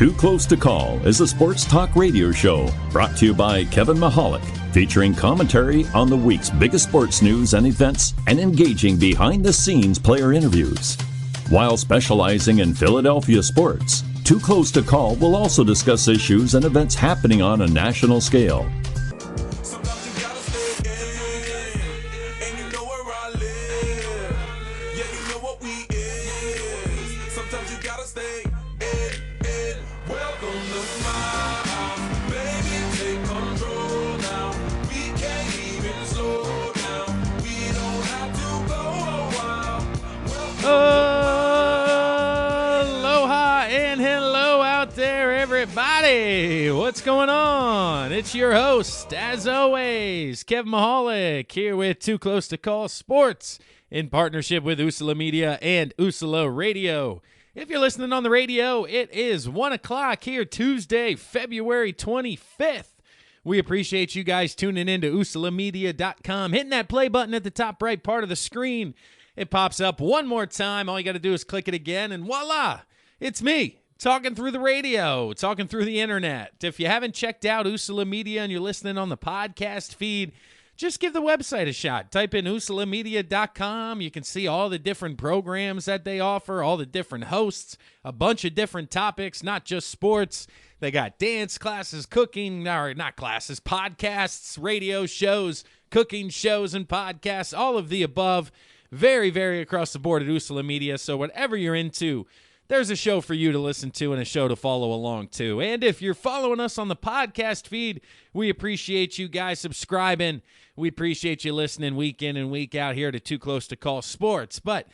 Too Close to Call is a sports talk radio show brought to you by Kevin Mahalik, featuring commentary on the week's biggest sports news and events and engaging behind-the-scenes player interviews. While specializing in Philadelphia sports, Too Close to Call will also discuss issues and events happening on a national scale. What's going on? It's your host, as always, Kevin Mahalik, here with Too Close to Call Sports in partnership with Usala Media and Usala Radio. If you're listening on the radio, it is 1 o'clock here Tuesday, February 25th. We appreciate you guys tuning in to usalamedia.com, hitting that play button at the top right part of the screen. It pops up one more time. All you got to do is click it again, and voila, it's me. Talking through the radio, talking through the internet. If you haven't checked out Usala Media and you're listening on the podcast feed, just give the website a shot. Type in usalamedia.com. You can see all the different programs that they offer, all the different hosts, a bunch of different topics, not just sports. They got dance classes, cooking, or not classes, podcasts, radio shows, cooking shows and podcasts, all of the above. Very, very across the board at Usala Media. So whatever you're into, there's a show for you to listen to and a show to follow along to. And if you're following us on the podcast feed, we appreciate you guys subscribing. We appreciate you listening week in and week out here to Too Close to Call Sports. But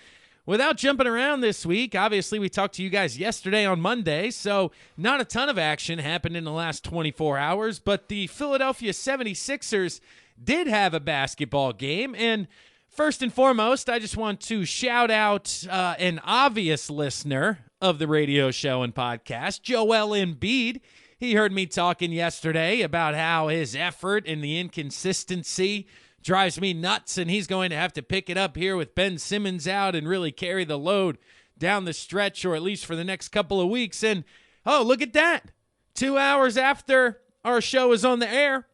without jumping around this week, obviously we talked to you guys yesterday on Monday, so not a ton of action happened in the last 24 hours. But the Philadelphia 76ers did have a basketball game, and first and foremost, I just want to shout out an obvious listener of the radio show and podcast, Joel Embiid. He heard me talking yesterday about how his effort and the inconsistency drives me nuts, and he's going to have to pick it up here with Ben Simmons out and really carry the load down the stretch, or at least for the next couple of weeks. And, oh, look at that. 2 hours after our show is on the air,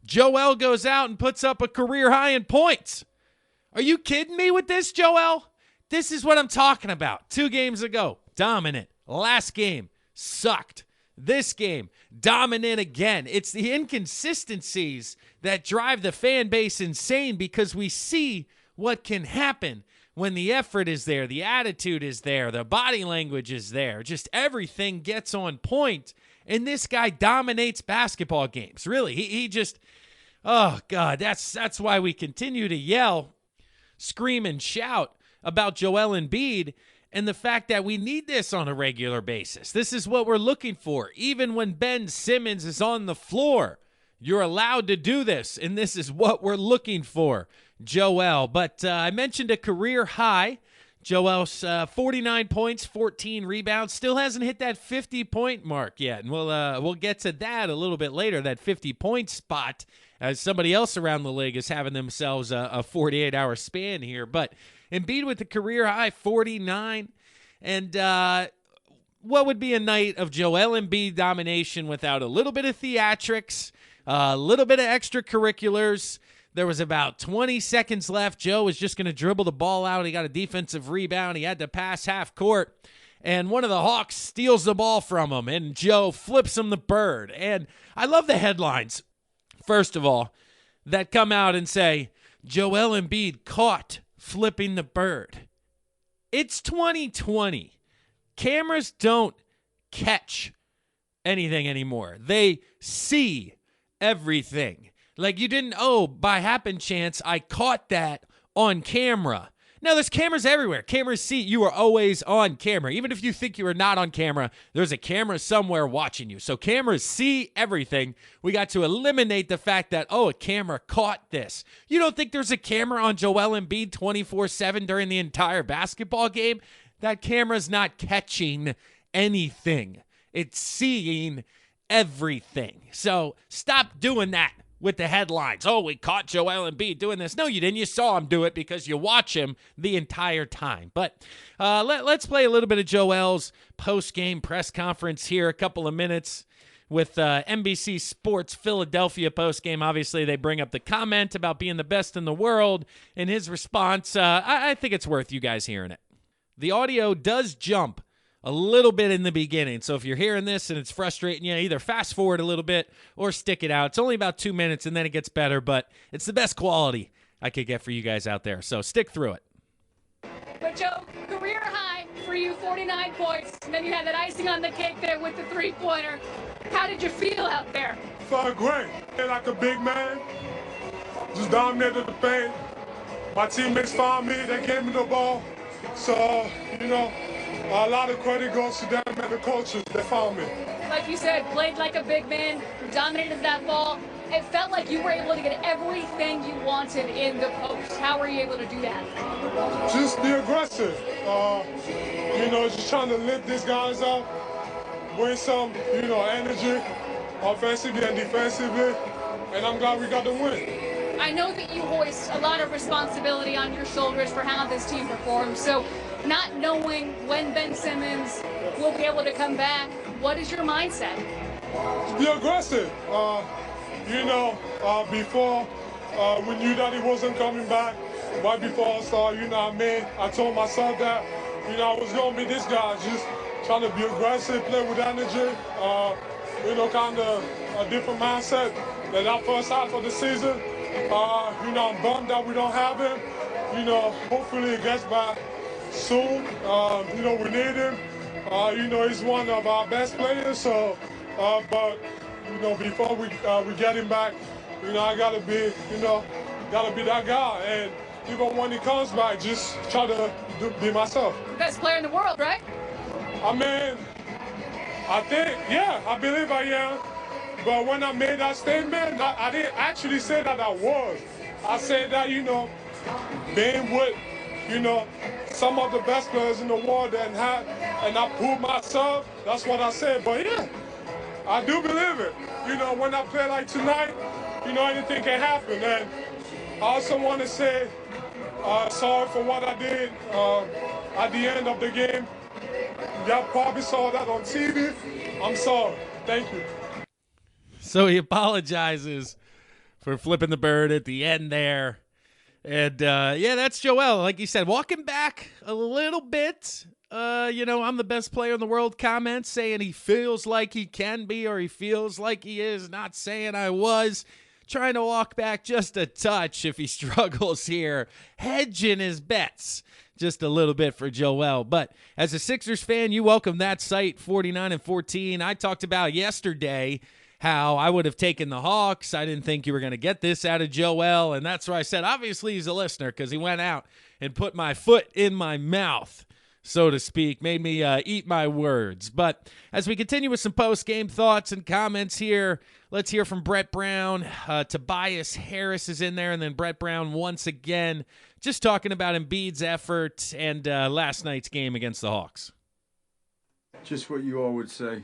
Joel goes out and puts up a career high in points. Are you kidding me with this, Joel? This is what I'm talking about. 2 games ago, dominant. Last game, sucked. This game, dominant again. It's the inconsistencies that drive the fan base insane, because we see what can happen when the effort is there, the attitude is there, the body language is there. Just everything gets on point, and this guy dominates basketball games. Really, he just, oh, God, that's why we continue to yell, scream, and shout about Joel Embiid and the fact that we need this on a regular basis. This is what we're looking for. Even when Ben Simmons is on the floor, you're allowed to do this, and this is what we're looking for, Joel. But I mentioned a career high. Joel's 49 points, 14 rebounds, still hasn't hit that 50-point mark yet, and we'll get to that a little bit later, that 50-point spot, as somebody else around the league is having themselves a 48-hour span here. But Embiid with the career high 49, and what would be a night of Joel Embiid domination without a little bit of theatrics, a little bit of extracurriculars? There was about 20 seconds left. Joe was just going to dribble the ball out. He got a defensive rebound. He had to pass half court, and one of the Hawks steals the ball from him, and Joe flips him the bird. And I love the headlines, first of all, that come out and say, Joel Embiid caught flipping the bird. It's 2020. Cameras don't catch anything anymore. They see everything. Like, you didn't, by happen chance, I caught that on camera. Now, there's cameras everywhere. Cameras see you are always on camera. Even if you think you are not on camera, there's a camera somewhere watching you. So cameras see everything. We got to eliminate the fact that, a camera caught this. You don't think there's a camera on Joel Embiid 24/7 during the entire basketball game? That camera's not catching anything. It's seeing everything. So stop doing that with the headlines. Oh, we caught Joel Embiid doing this. No, you didn't. You saw him do it because you watch him the entire time. But let's play a little bit of Joel's post-game press conference here, a couple of minutes with NBC Sports Philadelphia post-game. Obviously, they bring up the comment about being the best in the world. And his response, I think it's worth you guys hearing it. The audio does jump a little bit in the beginning. So if you're hearing this and it's frustrating you, either fast forward a little bit or stick it out. It's only about 2 minutes and then it gets better, but it's the best quality I could get for you guys out there. So stick through it. But Joe, career high for you, 49 points. And then you had that icing on the cake there with the three-pointer. How did you feel out there? Felt great. Like a big man. Just dominated the paint. My teammates found me. They gave me the ball. So, a lot of credit goes to them and the coaches that found me. Like you said, played like a big man, dominated that ball. It felt like you were able to get everything you wanted in the post. How were you able to do that? Just be aggressive. Just trying to lift these guys up, bring some, energy, offensively and defensively, and I'm glad we got the win. I know that you hoist a lot of responsibility on your shoulders for how this team performs. So not knowing when Ben Simmons will be able to come back, what is your mindset? Be aggressive. Before we knew that he wasn't coming back, right before All-Star, I told myself that, I was going to be this guy, just trying to be aggressive, play with energy, kind of a different mindset than that first half of the season. I'm bummed that we don't have him. Hopefully he gets back soon. We need him. He's one of our best players. So, before we get him back, I gotta be that guy. And even when he comes back, just try to be myself. The best player in the world, right? I believe I am. But when I made that statement, I didn't actually say that I was. I said that, being with, some of the best players in the world and I proved myself, that's what I said. But yeah, I do believe it. When I play like tonight, anything can happen. And I also want to say sorry for what I did at the end of the game. Y'all probably saw that on TV. I'm sorry. Thank you. So he apologizes for flipping the bird at the end there. And, that's Joel. Like you said, walking back a little bit. I'm the best player in the world comments, saying he feels like he can be or he feels like he is, not saying I was. Trying to walk back just a touch if he struggles here. Hedging his bets just a little bit for Joel. But as a Sixers fan, you welcome that sight, 49-14. I talked about yesterday how I would have taken the Hawks. I didn't think you were going to get this out of Joel, and that's why I said obviously he's a listener because he went out and put my foot in my mouth, so to speak, made me eat my words. But as we continue with some post-game thoughts and comments here, let's hear from Brett Brown. Tobias Harris is in there, and then Brett Brown once again just talking about Embiid's effort and last night's game against the Hawks. Just what you all would say.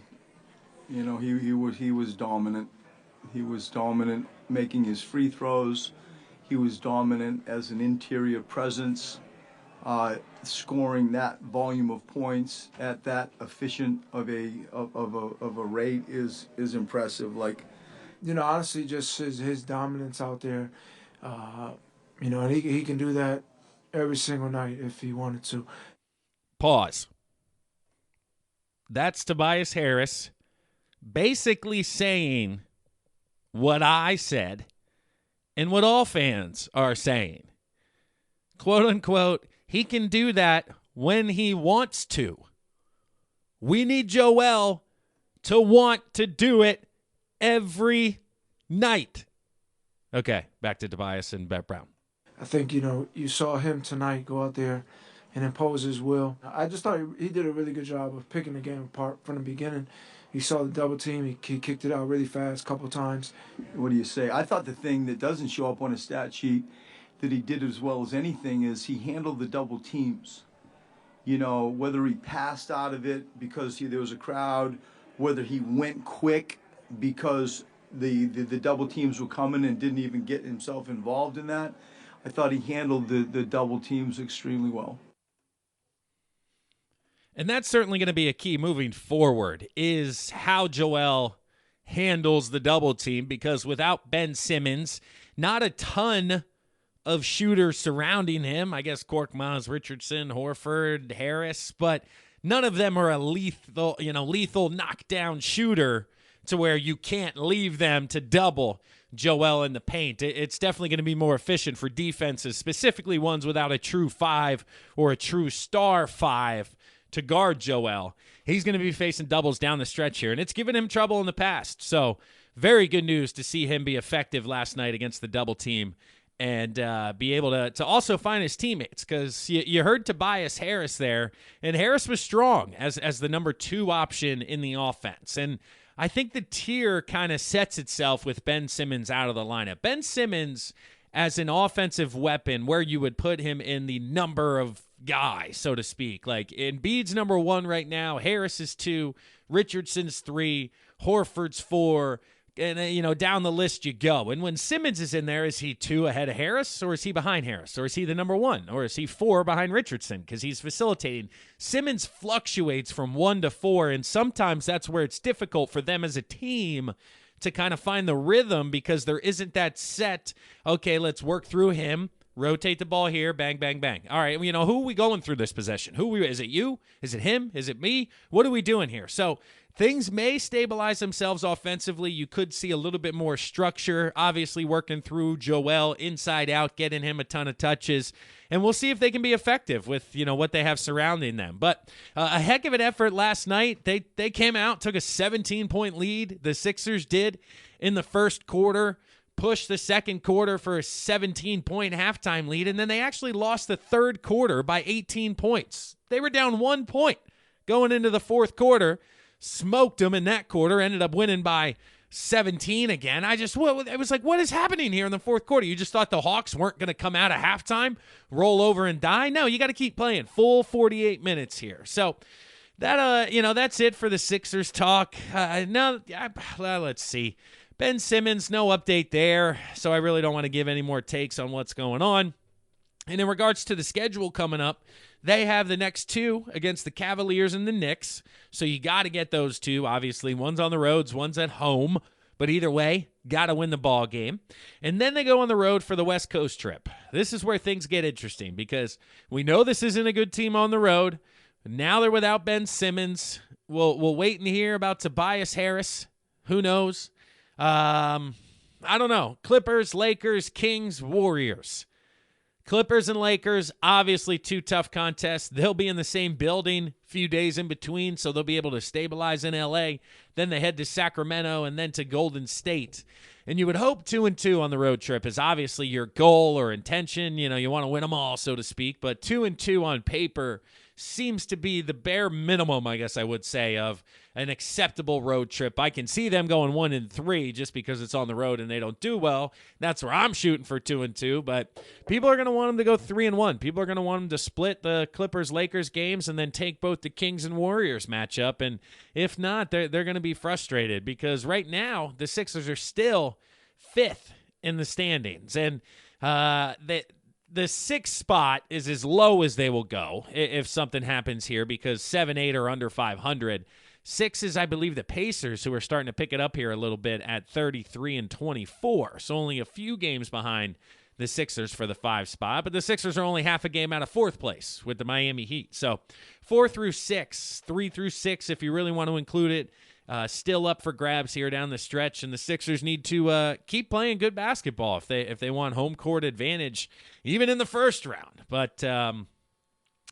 He was dominant. He was dominant making his free throws. He was dominant as an interior presence, scoring that volume of points at that efficient of a rate is impressive. Honestly, just his dominance out there. And he can do that every single night if he wanted to. Pause. That's Tobias Harris basically saying what I said and what all fans are saying. Quote unquote, he can do that when he wants to. We need Joel to want to do it every night. Okay, back to Tobias and Brett Brown. I think, you saw him tonight go out there and impose his will. I just thought he did a really good job of picking the game apart from the beginning. You saw the double team. He kicked it out really fast a couple times. What do you say? I thought the thing that doesn't show up on a stat sheet that he did as well as anything is he handled the double teams. Whether he passed out of it because there was a crowd, whether he went quick because the double teams were coming and didn't even get himself involved in that. I thought he handled the double teams extremely well. And that's certainly going to be a key moving forward, is how Joel handles the double team, because without Ben Simmons, not a ton of shooters surrounding him. I guess Korkmaz, Richardson, Horford, Harris, but none of them are a lethal knockdown shooter to where you can't leave them to double Joel in the paint. It's definitely going to be more efficient for defenses, specifically ones without a true 5 or a true star 5 to guard Joel. He's going to be facing doubles down the stretch here, and it's given him trouble in the past. So very good news to see him be effective last night against the double team and be able to also find his teammates, because you heard Tobias Harris there, and Harris was strong as the number 2 option in the offense. And I think the tier kind of sets itself with Ben Simmons out of the lineup. Ben Simmons as an offensive weapon, where you would put him in the number of guy, so to speak. Like Embiid's number 1 right now, Harris is 2, Richardson's 3, Horford's 4, and down the list you go. And when Simmons is in there, is he 2 ahead of Harris, or is he behind Harris, or is he the number 1, or is he 4 behind Richardson because he's facilitating? Simmons fluctuates from 1 to 4, and sometimes that's where it's difficult for them as a team to kind of find the rhythm, because there isn't that set, okay, let's work through him, rotate the ball here, bang, bang, bang. All right, who are we going through this possession? Is it you? Is it him? Is it me? What are we doing here? So things may stabilize themselves offensively. You could see a little bit more structure, obviously working through Joel inside out, getting him a ton of touches. And we'll see if they can be effective with, what they have surrounding them. But a heck of an effort last night. They came out, took a 17-point lead. The Sixers did in the first quarter, pushed the second quarter for a 17-point halftime lead, and then they actually lost the third quarter by 18 points. They were down 1 point going into the fourth quarter, smoked them in that quarter, ended up winning by 17 again. It was like, what is happening here in the fourth quarter? You just thought the Hawks weren't going to come out of halftime, roll over and die? No, you got to keep playing full 48 minutes here. So that, that's it for the Sixers talk. Let's see. Ben Simmons, no update there, so I really don't want to give any more takes on what's going on. And in regards to the schedule coming up, they have the next 2 against the Cavaliers and the Knicks, so you got to get those 2. Obviously, one's on the roads, one's at home, but either way, got to win the ball game. And then they go on the road for the West Coast trip. This is where things get interesting, because we know this isn't a good team on the road. Now they're without Ben Simmons. We'll wait and hear about Tobias Harris. Who knows? I don't know. Clippers, Lakers, Kings, Warriors. Clippers and Lakers, obviously 2 tough contests. They'll be in the same building, few days in between, so they'll be able to stabilize in L.A. Then they head to Sacramento and then to Golden State. And you would hope 2-2 on the road trip is obviously your goal or intention. You want to win them all, so to speak. But 2-2 on paper seems to be the bare minimum, I guess I would say, of an acceptable road trip. I can see them going 1-3 just because it's on the road and they don't do well. That's where I'm shooting for 2-2. But people are going to want them to go 3-1. People are going to want them to split the Clippers-Lakers games and then take both the Kings and Warriors matchup. And if not, they're going to be frustrated, because right now the Sixers are still 5th in the standings. And the 6th spot is as low as they will go if something happens here, because 7-8 are under 500. 6 is, I believe, the Pacers, who are starting to pick it up here a little bit at 33-24. So only a few games behind the Sixers for the 5 spot. But the Sixers are only half a game out of 4th place with the Miami Heat. So 4 through 6, 3 through 6, if you really want to include it, still up for grabs here down the stretch, and the Sixers need to keep playing good basketball if they want home court advantage, even in the first round. But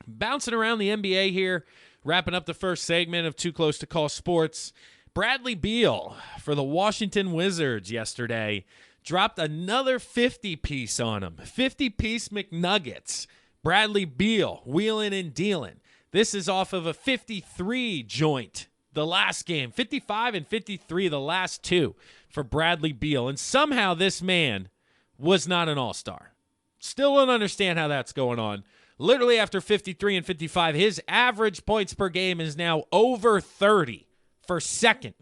bouncing around the NBA here, wrapping up the first segment of Too Close to Call Sports, Bradley Beal for the Washington Wizards yesterday dropped another 50-piece on him. 50-piece McNuggets. Bradley Beal wheeling and dealing. This is off of a 53 joint the last game. 55 and 53 the last 2 for Bradley Beal. And somehow this man was not an all-star. Still don't understand how that's going on. Literally after 53 and 55, his average points per game is now over 30 for second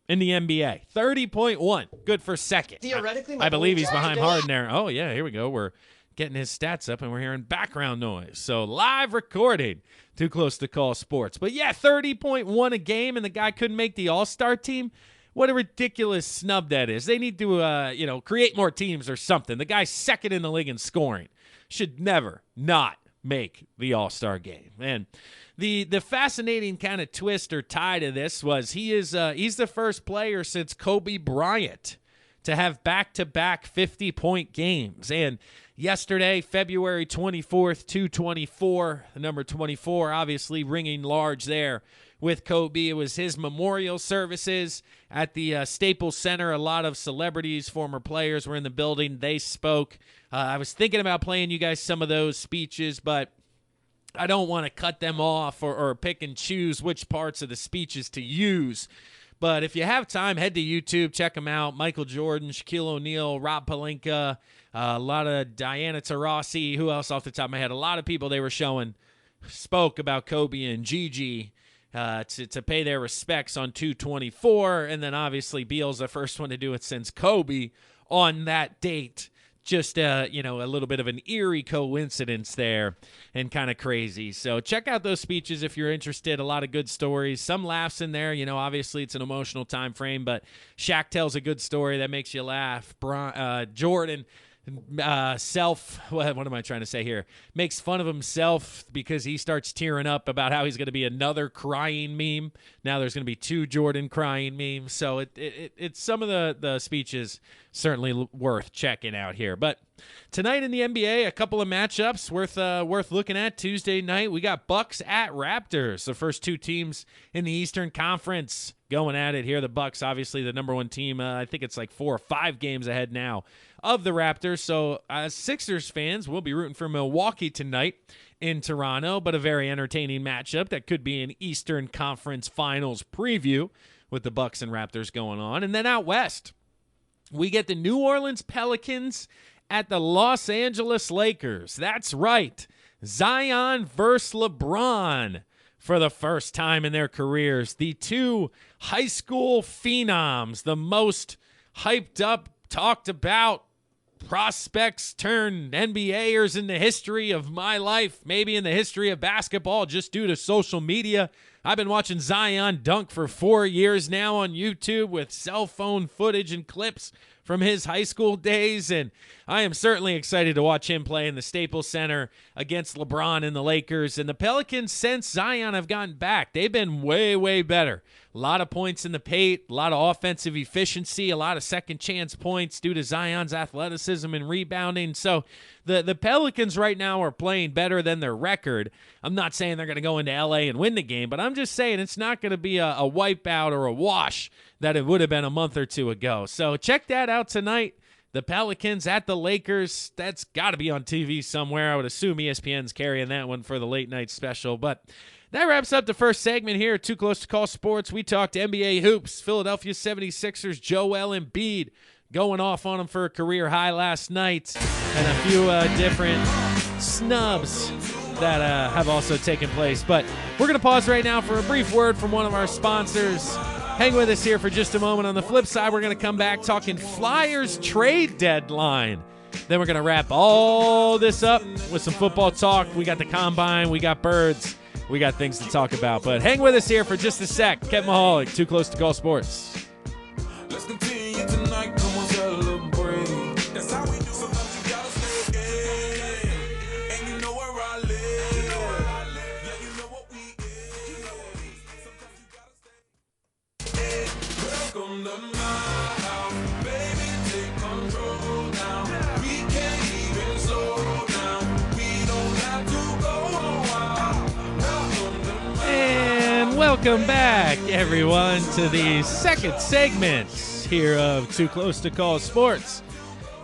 in the NBA. 30.1. Good for second. Theoretically, I believe he's behind Harden there. Oh, yeah, here we go. We're getting his stats up, and we're hearing background noise. So live recording. Too close to call sports. But, yeah, 30.1 a game, and the guy couldn't make the All-Star team. What a ridiculous snub that is. They need to, create more teams or something. The guy's second in the league in scoring. Should never not make the All-Star game. And the fascinating kind of twist or tie to this was he's the first player since Kobe Bryant to have back-to-back 50-point games. And yesterday, February 24th, 2/24, the number 24 obviously ringing large there with Kobe. It was his memorial services at the Staples Center. A lot of celebrities, former players were in the building. They spoke. I was thinking about playing you guys some of those speeches, but I don't want to cut them off or pick and choose which parts of the speeches to use. But if you have time, head to YouTube, check them out. Michael Jordan, Shaquille O'Neal, Rob Pelinka, a lot of Diana Taurasi. Who else off the top of my head? A lot of people they were showing spoke about Kobe and Gigi to pay their respects on 2/24. And then obviously Beal's the first one to do it since Kobe on that date. Just, a little bit of an eerie coincidence there and kind of crazy. So check out those speeches if you're interested. A lot of good stories. Some laughs in there. Obviously it's an emotional time frame, but Shaq tells a good story that makes you laugh. Jordan what am I trying to say here? Makes fun of himself because he starts tearing up about how he's going to be another crying meme. Now there's going to be 2 Jordan crying memes. So it's some of the speeches certainly worth checking out here. But tonight in the NBA, a couple of matchups worth looking at. Tuesday night, we got Bucks at Raptors, the first 2 teams in the Eastern Conference going at it here. The Bucks, obviously the number 1 team. I think it's like 4 or 5 games ahead now of the Raptors. So as Sixers fans, we'll be rooting for Milwaukee tonight in Toronto, but a very entertaining matchup that could be an Eastern Conference Finals preview with the Bucks and Raptors going on. And then out west, we get the New Orleans Pelicans at the Los Angeles Lakers. That's right. Zion versus LeBron for the first time in their careers. The 2 high school phenoms, the most hyped up, talked about prospects turned NBAers in the history of my life, maybe in the history of basketball, just due to social media. I've been watching Zion dunk for 4 years now on YouTube with cell phone footage and clips from his high school days, and I am certainly excited to watch him play in the Staples Center against LeBron and the Lakers. And the Pelicans, since Zion have gotten back, they've been way, way better. A lot of points in the paint, a lot of offensive efficiency, a lot of second chance points due to Zion's athleticism and rebounding. So the Pelicans right now are playing better than their record. I'm not saying they're going to go into LA and win the game, but I'm just saying it's not going to be a wipeout or a wash that it would have been a month or 2 ago. So check that out tonight. The Pelicans at the Lakers. That's got to be on TV somewhere. I would assume ESPN's carrying that one for the late night special. But that wraps up the first segment here at Too Close to Call Sports. We talked NBA hoops. Philadelphia 76ers, Joel Embiid going off on him for a career high last night. And a few different snubs that have also taken place. But we're going to pause right now for a brief word from one of our sponsors. Hang with us here for just a moment. On the flip side, we're going to come back talking Flyers trade deadline. Then we're going to wrap all this up with some football talk. We got the Combine. We got Birds. We got things to talk about. But hang with us here for just a sec. Kevin Mahalik, Too Close to Call Sports. Let's continue tonight. Come on, celebrate. That's how we do. Sometimes you gotta stay. And you know where I live. Yeah, you know what we is. Sometimes you gotta stay. Welcome to my house. Baby, take control now. We can't even slow down. We don't have to go wild. Welcome to my And welcome back, everyone, to the second segment here of Too Close to Call Sports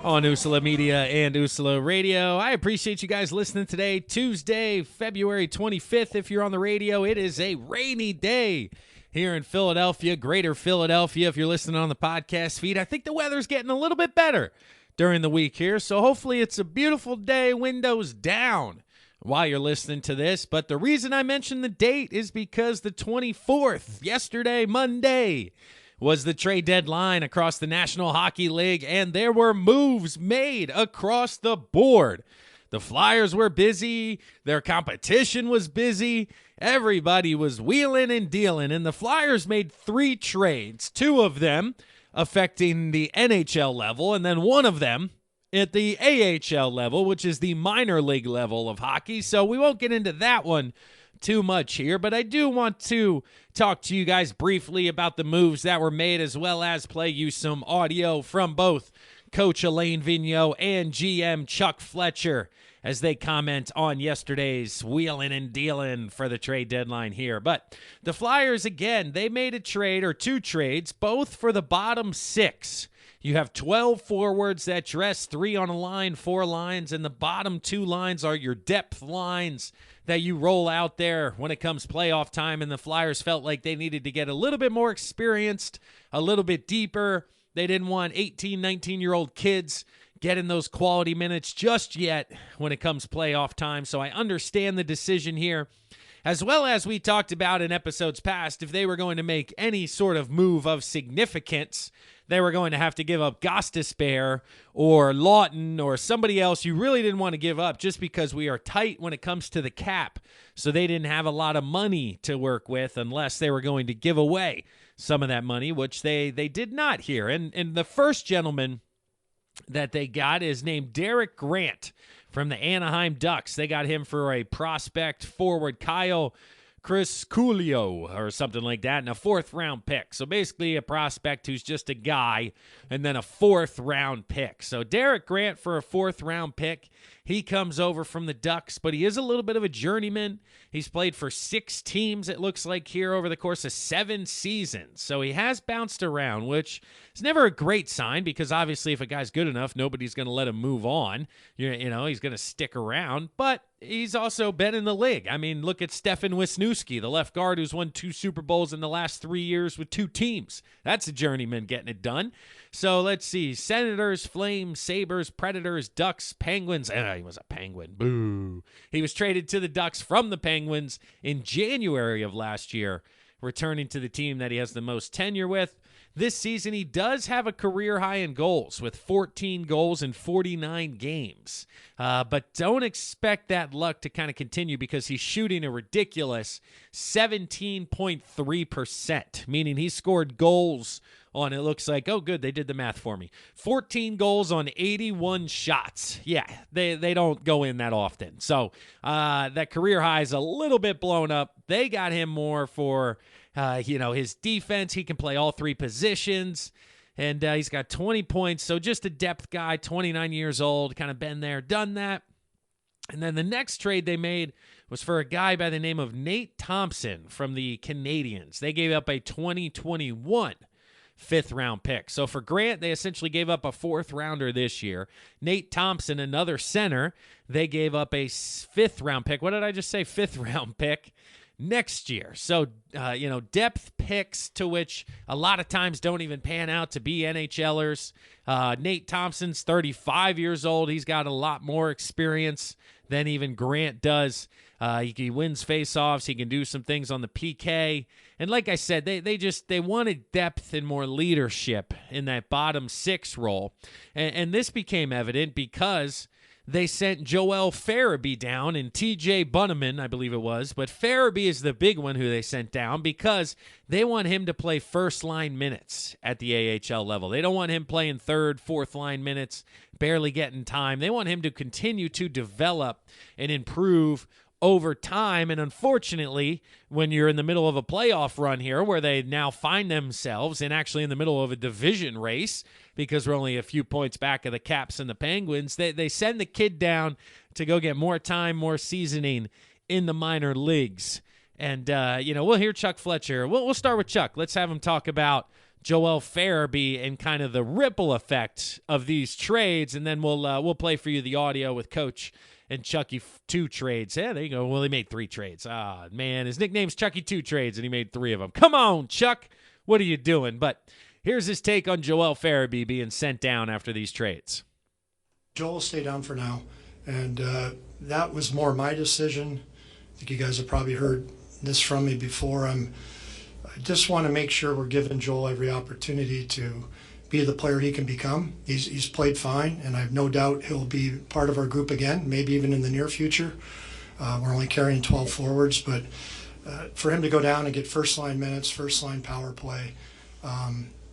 on Usala Media and Usala Radio. I appreciate you guys listening today, Tuesday, February 25th. If you're on the radio, it is a rainy day here in Philadelphia, greater Philadelphia. If you're listening on the podcast feed, I think the weather's getting a little bit better during the week here, so hopefully it's a beautiful day, windows down, while you're listening to this. But the reason I mentioned the date is because the 24th, yesterday, Monday, was the trade deadline across the National Hockey League, and there were moves made across the board. The Flyers were busy. Their competition was busy. Everybody was wheeling and dealing, and the Flyers made 3 trades, 2 of them affecting the NHL level, and then one of them at the AHL level, which is the minor league level of hockey. So we won't get into that one too much here, but I do want to talk to you guys briefly about the moves that were made, as well as play you some audio from both Coach Alain Vigneault and GM Chuck Fletcher as they comment on yesterday's wheeling and dealing for the trade deadline here. But the Flyers, again, they made a trade, or 2 trades, both for the bottom 6. You have 12 forwards that dress 3 on a line, 4 lines, and the bottom 2 lines are your depth lines that you roll out there when it comes playoff time, and the Flyers felt like they needed to get a little bit more experienced, a little bit deeper. They didn't want 18, 19-year-old kids getting those quality minutes just yet when it comes playoff time, so I understand the decision here. As well as we talked about in episodes past, if they were going to make any sort of move of significance, they were going to have to give up Gostisbehere or Lawton or somebody else you really didn't want to give up, just because we are tight when it comes to the cap. So they didn't have a lot of money to work with unless they were going to give away some of that money, which they did not here. And the first gentleman that they got is named Derek Grant from the Anaheim Ducks. They got him for a prospect forward, Kyle Crisculio or something like that, and a 4th-round pick. So basically a prospect who's just a guy, and then a 4th-round pick. So Derek Grant for a 4th-round pick. He comes over from the Ducks, but he is a little bit of a journeyman. He's played for 6 teams, it looks like, here over the course of 7 seasons. So he has bounced around, which is never a great sign, because obviously if a guy's good enough, nobody's going to let him move on. You know, he's going to stick around, but he's also been in the league. I mean, look at Stefan Wisniewski, the left guard who's won 2 Super Bowls in the last 3 years with 2 teams. That's a journeyman getting it done. So let's see. Senators, Flames, Sabres, Predators, Ducks, Penguins. He was a Penguin. Boo. He was traded to the Ducks from the Penguins in January of last year, returning to the team that he has the most tenure with. This season, he does have a career high in goals with 14 goals in 49 games. But don't expect that luck to kind of continue, because he's shooting a ridiculous 17.3%, meaning he scored goals on, it looks like, oh, good, they did the math for me, 14 goals on 81 shots. Yeah, they don't go in that often. So that career high is a little bit blown up. They got him more for his defense. He can play all 3 positions, and he's got 20 points. So just a depth guy, 29 years old, kind of been there, done that. And then the next trade they made was for a guy by the name of Nate Thompson from the Canadiens. They gave up a 2021 5th-round pick. So for Grant, they essentially gave up a 4th-rounder this year. Nate Thompson, another center, they gave up a 5th-round pick. What did I just say? 5th-round pick next year. So, depth picks to which a lot of times don't even pan out to be NHLers. Nate Thompson's 35 years old. He's got a lot more experience than even Grant does. He wins faceoffs. He can do some things on the PK. And like I said, they wanted depth and more leadership in that bottom 6 role. And this became evident because they sent Joel Farabee down and TJ Bunneman, I believe it was. But Farabee is the big one who they sent down because they want him to play first-line minutes at the AHL level. They don't want him playing 3rd, 4th-line minutes, barely getting time. They want him to continue to develop and improve over time. And unfortunately, when you're in the middle of a playoff run here where they now find themselves and actually in the middle of a division race, because we're only a few points back of the Caps and the Penguins, they send the kid down to go get more time, more seasoning in the minor leagues. And, we'll hear Chuck Fletcher. We'll start with Chuck. Let's have him talk about Joel Farabee and kind of the ripple effect of these trades, and then we'll play for you the audio with Coach and Chucky 2 trades. Yeah, there you go. Well, he made 3 trades. Ah, man, his nickname's Chucky 2 trades, and he made 3 of them. Come on, Chuck. What are you doing? But here's his take on Joel Farabee being sent down after these trades. Joel, stay down for now. And that was more my decision. I think you guys have probably heard this from me before. I just want to make sure we're giving Joel every opportunity to be the player he can become. He's played fine, and I have no doubt he'll be part of our group again, maybe even in the near future. We're only carrying 12 forwards, but for him to go down and get first-line minutes, first-line power play,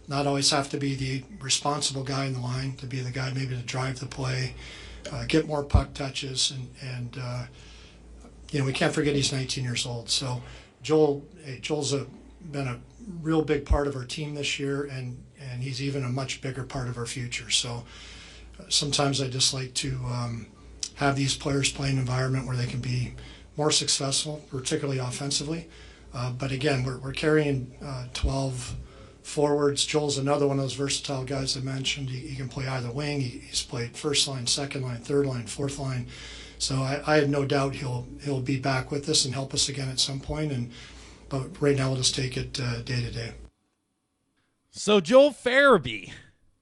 not always have to be the responsible guy in the line, to be the guy maybe to drive the play, get more puck touches, and we can't forget he's 19 years old. So Joel's been a real big part of our team this year, and he's even a much bigger part of our future. So sometimes I just like to have these players play in an environment where they can be more successful, particularly offensively. But again, we're carrying 12 forwards. Joel's another one of those versatile guys I mentioned. He can play either wing. He's played first line, second line, third line, fourth line. So I have no doubt he'll be back with us and help us again at some point. But right now we'll just take it day to day. So Joel Farabee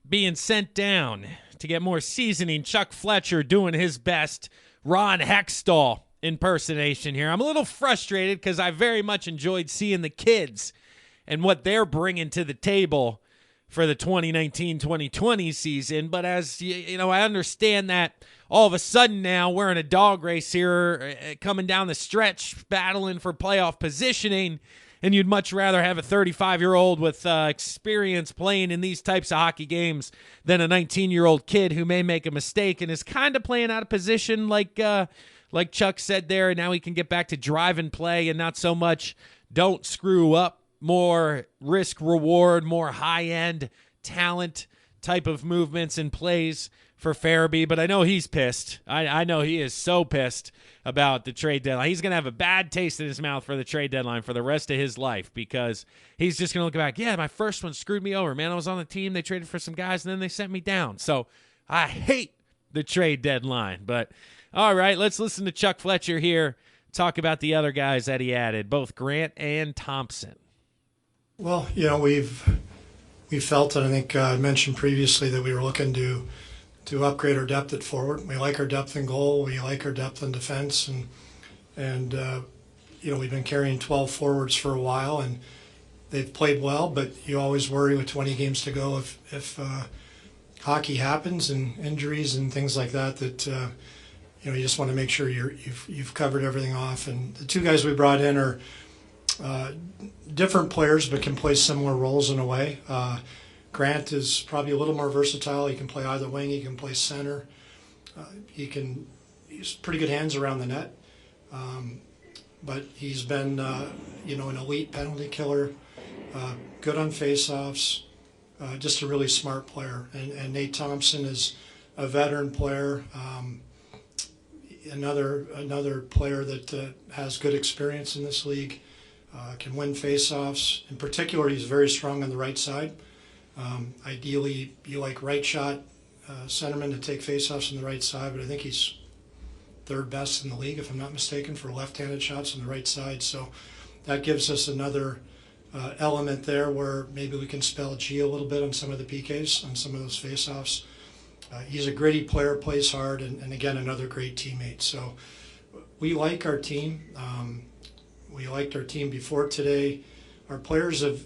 being sent down to get more seasoning. Chuck Fletcher doing his best Ron Hextall impersonation here. I'm a little frustrated because I very much enjoyed seeing the kids and what they're bringing to the table for the 2019-2020 season. But as you know, I understand that all of a sudden now we're in a dog race here, coming down the stretch, battling for playoff positioning, and you'd much rather have a 35-year-old with experience playing in these types of hockey games than a 19-year-old kid who may make a mistake and is kind of playing out of position like Chuck said there, and now he can get back to drive and play and not so much don't screw up, more risk-reward, more high-end talent type of movements and plays for Farabee. But I know he's pissed. I know he is so pissed about the trade deadline. He's going to have a bad taste in his mouth for the trade deadline for the rest of his life because he's just going to look back, yeah, my first one screwed me over, man. I was on the team, they traded for some guys, and then they sent me down. So I hate the trade deadline. But all right, let's listen to Chuck Fletcher here talk about the other guys that he added, both Grant and Thompson. Well, we felt, and I think I mentioned previously that we were looking to upgrade our depth at forward. We like our depth in goal. We like our depth in defense, and we've been carrying 12 forwards for a while, and they've played well. But you always worry with 20 games to go if hockey happens and injuries and things like that. You just want to make sure you've covered everything off. And the two guys we brought in are different players, but can play similar roles in a way. Grant is probably a little more versatile. He can play either wing. He can play center. He's pretty good hands around the net. But he's been, an elite penalty killer, good on faceoffs, just a really smart player. And Nate Thompson is a veteran player, another player that has good experience in this league. Can win faceoffs. In particular, he's very strong on the right side. Ideally, you like right shot centerman to take faceoffs on the right side, but I think he's third best in the league, if I'm not mistaken, for left-handed shots on the right side. So that gives us another element there where maybe we can spell G a little bit on some of the PKs, on some of those faceoffs. He's a gritty player, plays hard, and again, another great teammate. So we like our team. We liked our team before today. Our players have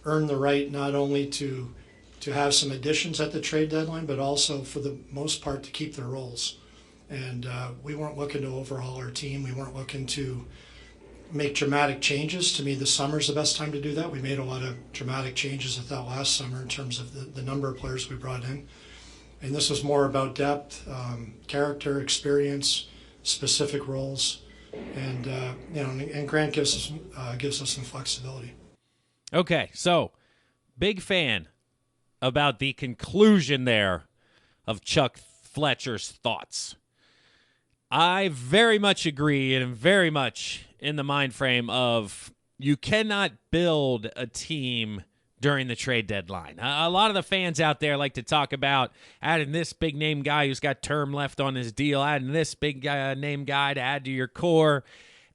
earned the right not only to have some additions at the trade deadline, but also for the most part to keep their roles. And we weren't looking to overhaul our team. We weren't looking to make dramatic changes. To me, the summer's the best time to do that. We made a lot of dramatic changes at that last summer in terms of the number of players we brought in. And this was more about depth, character, experience, specific roles. And and Grant gives us some flexibility. Okay, so big fan about the conclusion there of Chuck Fletcher's thoughts. I very much agree and am very much in the mind frame of you cannot build a team during the trade deadline. A lot of the fans out there like to talk about adding this big name guy who's got term left on his deal, adding this big name guy to add to your core.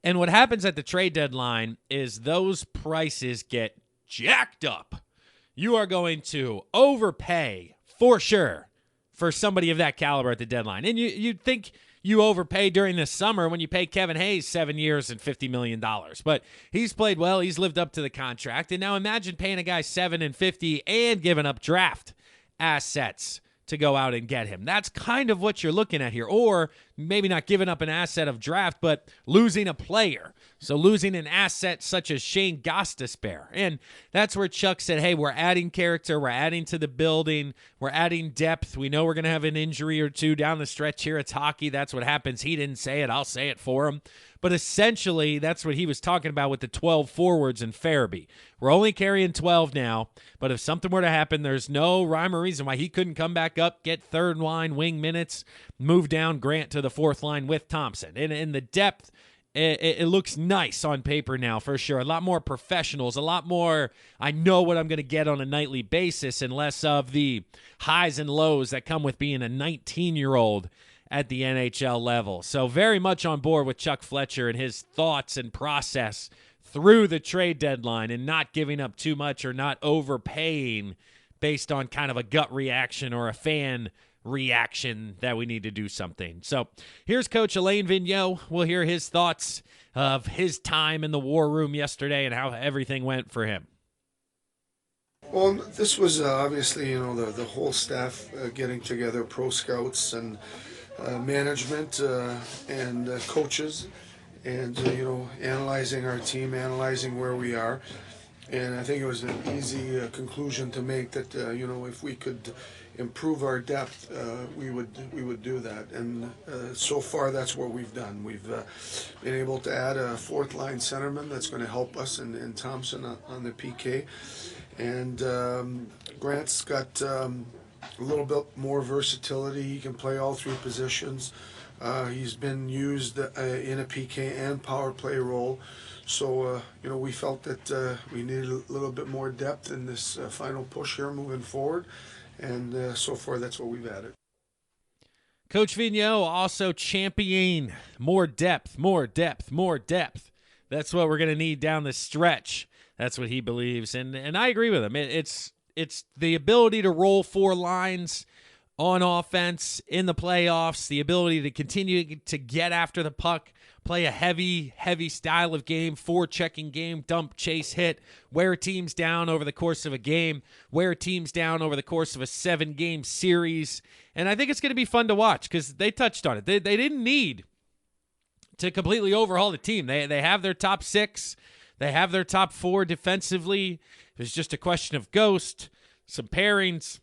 And what happens at the trade deadline is those prices get jacked up. You are going to overpay for sure for somebody of that caliber at the deadline. And you'd think you overpay during the summer when you pay Kevin Hayes 7 years and $50 million. But he's played well. He's lived up to the contract. And now imagine paying a guy $7 and $50 and giving up draft assets to go out and get him. That's kind of what you're looking at here. Or maybe not giving up an asset of draft, but losing a player. So losing an asset such as Shane Gostisbehere. And that's where Chuck said, hey, we're adding character. We're adding to the building. We're adding depth. We know we're going to have an injury or two down the stretch here. It's hockey. That's what happens. He didn't say it. I'll say it for him. But essentially, that's what he was talking about with the 12 forwards in Farabee. We're only carrying 12 now, but if something were to happen, there's no rhyme or reason why he couldn't come back up, get third line wing minutes, move down Grant to the fourth line with Thompson. And in the depth, it looks nice on paper now for sure. A lot more professionals, a lot more I know what I'm going to get on a nightly basis and less of the highs and lows that come with being a 19-year-old at the NHL level. So very much on board with Chuck Fletcher and his thoughts and process through the trade deadline and not giving up too much or not overpaying based on kind of a gut reaction or a fan reaction that we need to do something. So here's Coach Alain Vigneault. We'll hear his thoughts of his time in the war room yesterday and how everything went for him. Well, this was obviously, the whole staff getting together, pro scouts and management and coaches, and analyzing our team, analyzing where we are, and I think it was an easy conclusion to make that if we could improve our depth, we would do that, and so far that's what we've done. We've been able to add a fourth line centerman that's going to help us in Thompson on the PK, and Grant's got a little bit more versatility. He can play all three positions. He's been used in a PK and power play role. So, we felt that we needed a little bit more depth in this final push here moving forward. And so far, that's what we've added. Coach Vigneault also championing more depth, more depth, more depth. That's what we're going to need down the stretch. That's what he believes. And I agree with him. It's the ability to roll four lines on offense in the playoffs, the ability to continue to get after the puck, play a heavy style of game, forechecking game, dump, chase, hit, wear teams down over the course of a game, wear teams down over the course of a 7-game series. And I think it's going to be fun to watch because they touched on it. They didn't need to completely overhaul the team. They have their top 6. They have their top 4 defensively. It was just a question of ghost, some pairings.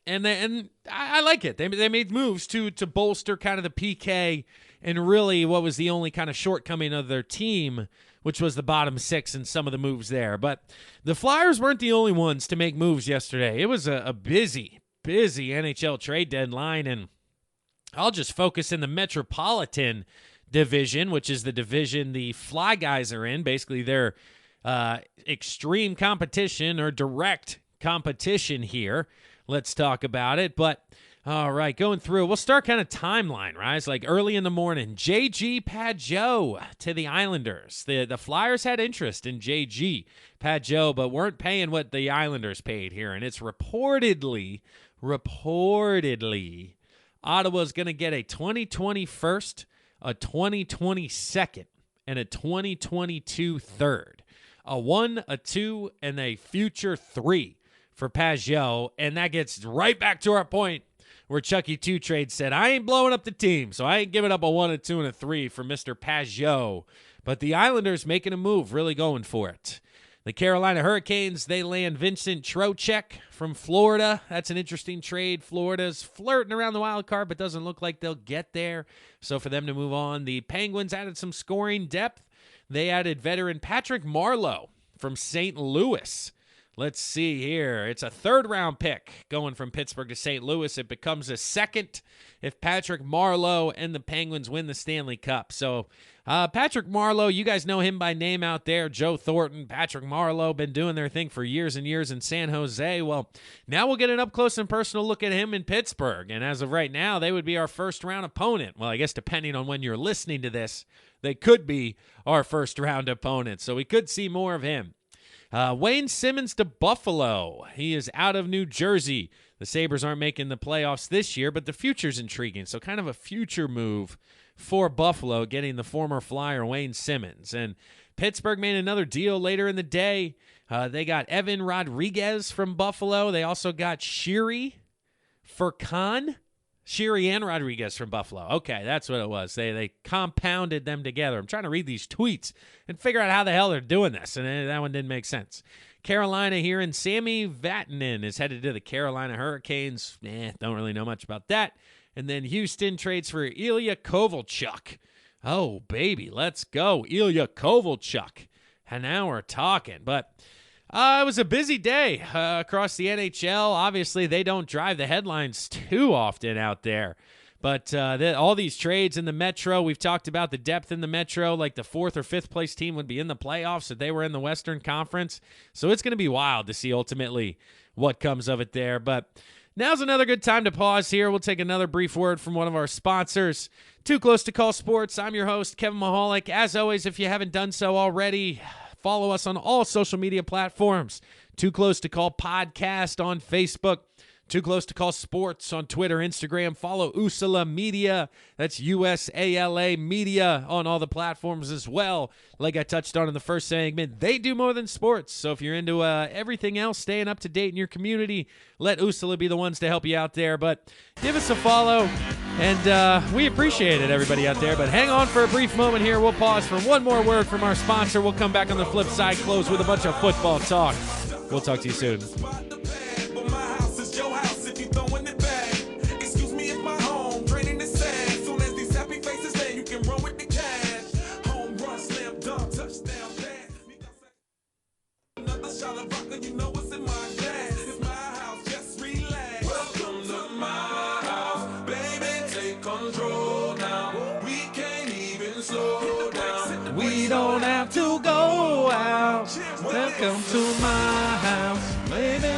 And I like it. They made moves to bolster kind of the PK and really what was the only kind of shortcoming of their team, which was the bottom 6 and some of the moves there. But the Flyers weren't the only ones to make moves yesterday. It was a busy NHL trade deadline, and I'll just focus in the Metropolitan Division, which is the division the Fly Guys are in. Basically, their extreme competition or direct competition here. Let's talk about it. But, all right, going through, we'll start kind of timeline, right? It's like early in the morning. J.G. Pageau to the Islanders. The Flyers had interest in J.G. Pageau, but weren't paying what the Islanders paid here. And it's reportedly, Ottawa's going to get a 2020 first, a 2020 second, and a 2022 third. A 1, a 2, and a future 3. For Pageau, and that gets right back to our point where Chucky 2 Trade said, I ain't blowing up the team, so I ain't giving up a 1, a 2, and a 3 for Mr. Pageau. But the Islanders making a move, really going for it. The Carolina Hurricanes, they land Vincent Trocheck from Florida. That's an interesting trade. Florida's flirting around the wild card, but doesn't look like they'll get there. So for them to move on, the Penguins added some scoring depth. They added veteran Patrick Marleau from St. Louis. Let's see here. It's a 3rd-round pick going from Pittsburgh to St. Louis. It becomes a 2nd if Patrick Marleau and the Penguins win the Stanley Cup. So Patrick Marleau, you guys know him by name out there. Joe Thornton, Patrick Marleau, been doing their thing for years and years in San Jose. Well, now we'll get an up-close and personal look at him in Pittsburgh. And as of right now, they would be our first-round opponent. Well, I guess depending on when you're listening to this, they could be our first-round opponent. So we could see more of him. Wayne Simmons to Buffalo. He is out of New Jersey. The Sabres aren't making the playoffs this year, but the future's intriguing. So kind of a future move for Buffalo, getting the former Flyer Wayne Simmons. And Pittsburgh made another deal later in the day. They got Evan Rodriguez from Buffalo. They also got Shiri Furkan. Shiri and Rodriguez from Buffalo. Okay, that's what it was. They compounded them together. I'm trying to read these tweets and figure out how the hell they're doing this, and that one didn't make sense. Carolina here, and Sammy Vatanen is headed to the Carolina Hurricanes. Don't really know much about that. And then Houston trades for Ilya Kovalchuk. Oh, baby, let's go. Ilya Kovalchuk. And now we're talking. But it was a busy day across the NHL. Obviously, they don't drive the headlines too often out there. But all these trades in the Metro, we've talked about the depth in the Metro, like the 4th or 5th place team would be in the playoffs if they were in the Western Conference. So it's going to be wild to see ultimately what comes of it there. But now's another good time to pause here. We'll take another brief word from one of our sponsors. Too Close to Call Sports. I'm your host, Kevin Mahalik. As always, if you haven't done so already, follow us on all social media platforms. Too Close to Call Podcast on Facebook. Too Close to Call Sports on Twitter, Instagram. Follow Usala Media. That's USALA Media on all the platforms as well. Like I touched on in the first segment, they do more than sports. So if you're into everything else, staying up to date in your community, let Usala be the ones to help you out there. But give us a follow, and we appreciate it, everybody out there. But hang on for a brief moment here. We'll pause for one more word from our sponsor. We'll come back on the flip side, close with a bunch of football talk. We'll talk to you soon. We don't have to go out. Welcome to my house, baby.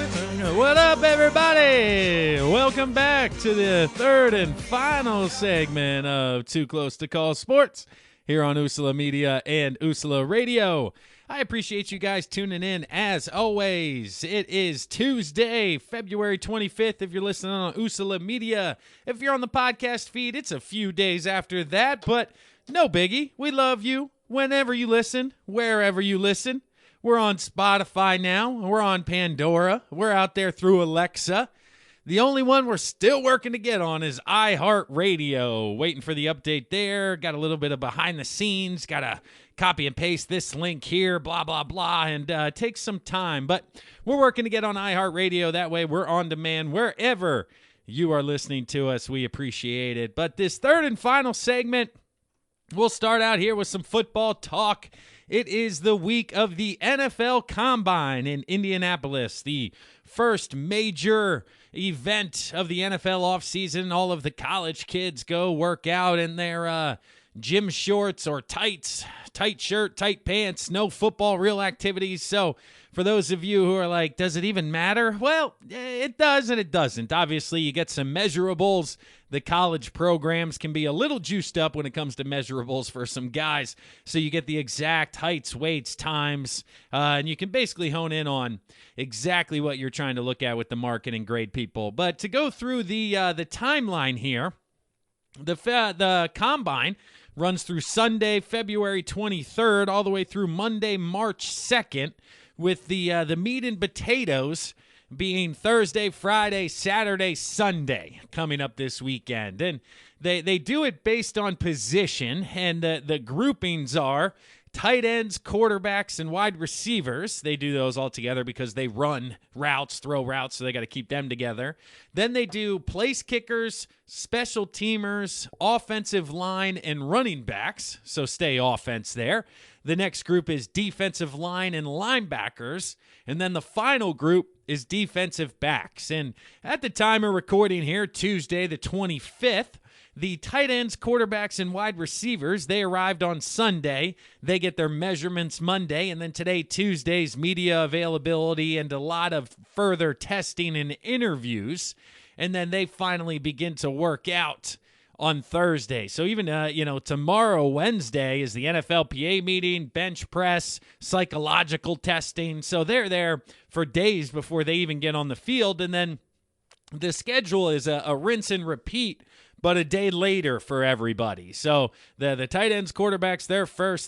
What up, everybody? Welcome back to the third and final segment of Too Close to Call Sports here on Usala Media and Usala Radio. I appreciate you guys tuning in as always. It is Tuesday, February 25th. If you're listening on Usala Media, if you're on the podcast feed, it's a few days after that, but no biggie. We love you whenever you listen, wherever you listen. We're on Spotify now. We're on Pandora. We're out there through Alexa. The only one we're still working to get on is iHeartRadio. Waiting for the update there. Got a little bit of behind the scenes. Got to copy and paste this link here, blah, blah, blah, and takes some time. But we're working to get on iHeartRadio. That way we're on demand wherever you are listening to us. We appreciate it. But this third and final segment, we'll start out here with some football talk. It is the week of the NFL Combine in Indianapolis, the first major event of the NFL offseason. All of the college kids go work out in their gym shorts or tights, tight shirt, tight pants, no football, real activities. So for those of you who are like, does it even matter? Well, it does and it doesn't. Obviously, you get some measurables. The college programs can be a little juiced up when it comes to measurables for some guys. So you get the exact heights, weights, times, and you can basically hone in on exactly what you're trying to look at with the marketing grade people. But to go through the timeline here, the Combine runs through Sunday, February 23rd, all the way through Monday, March 2nd, with the meat and potatoes being Thursday, Friday, Saturday, Sunday coming up this weekend. And they do it based on position, and the groupings are tight ends, quarterbacks, and wide receivers. They do those all together because they run routes, throw routes, so they got to keep them together. Then they do place kickers, special teamers, offensive line, and running backs, so stay offense there. The next group is defensive line and linebackers, and then the final group is defensive backs. And at the time of recording here, Tuesday the 25th, the tight ends, quarterbacks, and wide receivers, they arrived on Sunday. They get their measurements Monday, and then today, Tuesday's media availability and a lot of further testing and interviews. And then they finally begin to work out on Thursday. So even, tomorrow, Wednesday, is the NFLPA meeting, bench press, psychological testing. So they're there for days before they even get on the field. And then the schedule is a rinse and repeat, but a day later for everybody. So the tight ends, quarterbacks,